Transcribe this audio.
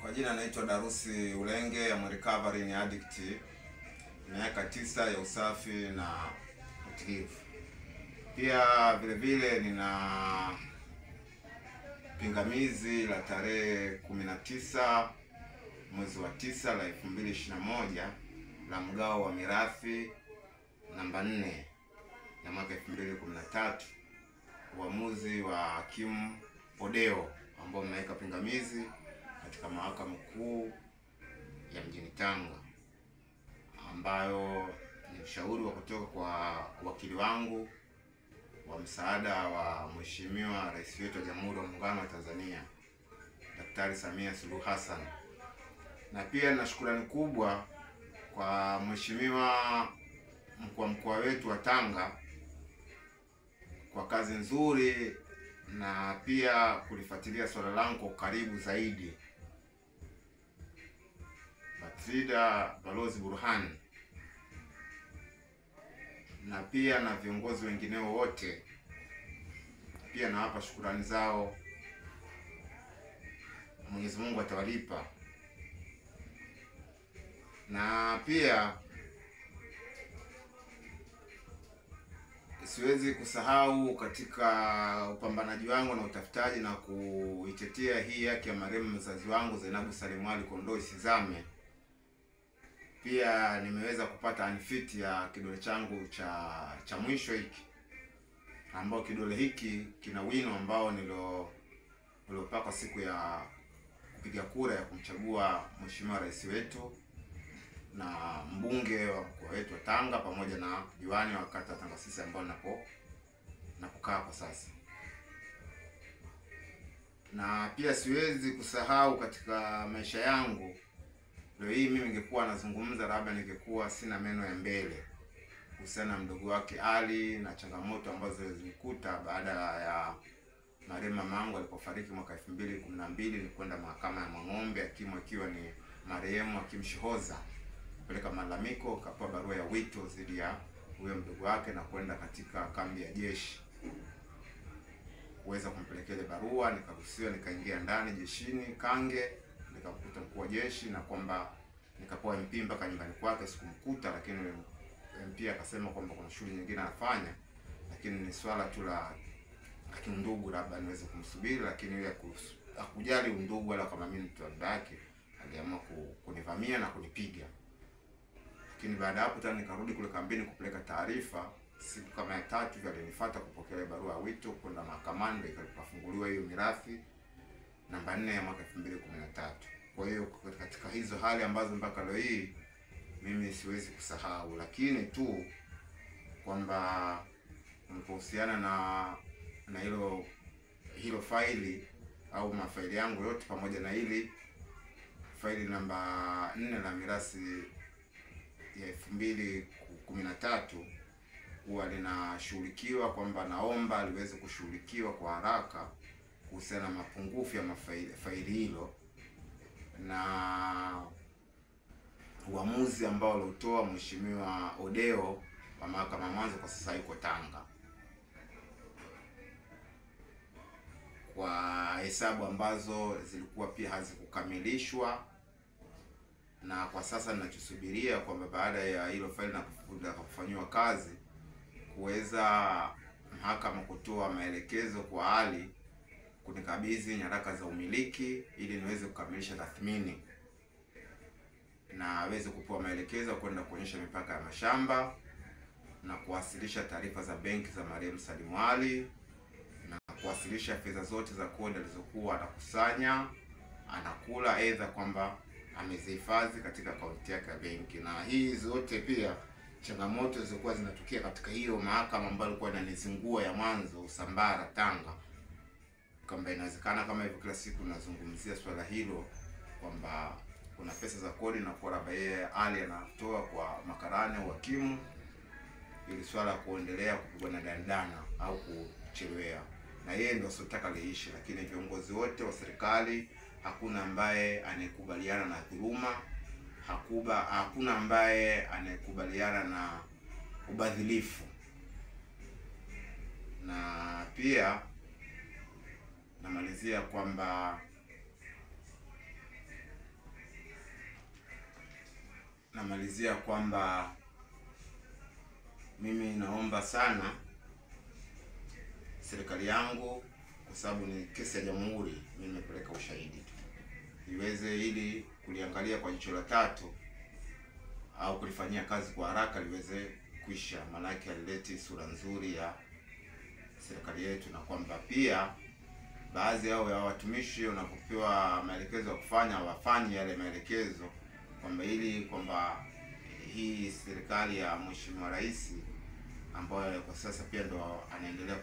Kwa jina naitwa Darusi Ulenge, I'm recovering addict. Miaka 9 ya usafi na utulivu. Pia vile vile nina pingamizi la tarehe 19 mwezi wa 9 la 2021 la mgao wa mirathi namba 4 ya mwaka 2013, uamuzi wa hakimu Odeo ambao umeweka pingamizi katika mahakama kuu ya mjini Tanga, ambayo ni ushauri wa kutoka kwa wakili wangu wa msaada wa Mheshimiwa Rais wetu wa Jamhuri ya Muungano wa Tanzania, Daktari Samia Suluhu Hassan. Na pia na shukrani kubwa kwa Mheshimiwa mkuu wa mkoa wetu wa Tanga kwa kazi nzuri na pia kulifuatilia swala langu kwa karibu zaidi. Batrida Balozi Burhan na pia na viongozi wengineo wote, pia nawapa shukrani zao. Mwenyezi Mungu atawalipa. Na pia siwezi kusahau katika upambanaji wangu na utafutaji na kuitetea hii haki ya marehemu mzazi wangu Zainabu Salim Ali Kondoo isizame. Pia nimeweza kupata unfit ya kidole changu cha mwisho hiki, ambao kidole hiki kina wino ambao nilopaka siku ya kupiga kura ya kumchagua Mheshimiwa Rais wetu na mbunge wa mkoa wetu wa Tanga pamoja na diwani wa kata Tanga sisi ambao napokaa kwa sasa. Na pia siwezi kusahau katika maisha yangu, leo hii mimi ningekuwa nazungumza, labda ningekuwa sina meno ya mbele kuhusiana na mdogo wake Ali na changamoto ambazo zilikuta baada ya marehemu mamangu alipofariki mwaka 2012. Ni kwenda mahakama ya Mang'ombe, hakimu akiwa ni marehemu Hakim Shihoza, kupeleka malalamiko, kapewa barua ya wito dhidi ya huyo mdogo wake na kwenda katika kambi ya jeshi kuweza kumpelekea ile barua. Nikaruhusiwa, nikaingia ndani jeshini Kange, nikakuta mkuu wa jeshi na kwamba nikapewa MP mpaka nyumbani kwake. Sikumkuta, lakini MP akasema kwamba kuna shughuli nyingine anafanya, lakini ni swala tu la kindugu, labda niweze kumsubiri, lakini yeye hakujali undugu wala kama mimi mtu wake, aliamua kunivamia na kunipiga. Lakini baada hapo tena nikarudi kule kambini kupeleka taarifa. Siku kama ya 3 hivi alinifuata kupokea barua ya wito kwenda mahakamani, ndio ikafunguliwa hiyo mirathi namba 4 ya mwaka 2013. Kwa hiyo katika hizo hali ambazo mpaka leo hii mimi siwezi kusahau, lakini tu kwamba kuhusiana na hilo faili au mafaili yangu yote pamoja na hili faili namba 4 la mirathi ya 2013 huwa linashughulikiwa, kwamba naomba liweze kushughulikiwa kwa haraka kuhusiana na mapungufu ya faili hilo na uamuzi ambao aliotoa Mheshimiwa Odeo wa mahakama mwanzo, kwa sasa yuko Tanga, kwa hesabu ambazo zilikuwa pia hazikukamilishwa. Na kwa sasa ninachosubiria kwamba baada ya hilo faili na kufanywa kazi, kuweza mahakama kutoa maelekezo kwa Ali kunikabidhi nyaraka za umiliki ili niweze kukamilisha tathmini na aweze kupewa maelekezo kwenda kuonyesha mipaka ya mashamba na kuwasilisha taarifa za benki za marehemu Salim Ali na kuwasilisha fedha zote za kodi alizokuwa anakusanya anakula, aidha kwamba amezihifadhi katika akaunti yake ya benki. Na hii zote pia changamoto zilizokuwa zinatokea katika hiyo mahakama ambayo ilikuwa inanizingua ya mwanzo Usambara Tanga, kwamba inawezekana kama hivyo kila siku nazungumzia swala hilo kwamba kuna pesa za kodi na kwa labda yeye Ali anatoa kwa makarani au hakimu, ili swala kuendelea kupigwa na dandana au kuchelewea, na yeye ndio asotaka liishi. Lakini viongozi wote wa serikali, hakuna ambaye anayekubaliana na dhuluma, hakuna ambaye anayekubaliana na ubadhilifu. Na pia namalizia kwamba namalizia kwamba mimi naomba sana serikali yangu, kwa sababu ni kesi ya jamhuri, mimi nimepeleka ushahidi tu, iweze ili kuliangalia kwa jicho la tatu au kulifanyia kazi kwa haraka liweze kuisha, maanake alileti sura nzuri ya serikali yetu, na kwamba pia baadhi yao ya watumishi wanapopewa maelekezo ya kufanya wafanye yale maelekezo, kwamba ili kwamba hii serikali ya Mheshimiwa Rais ambayo kwa sasa pia ndo anaendelea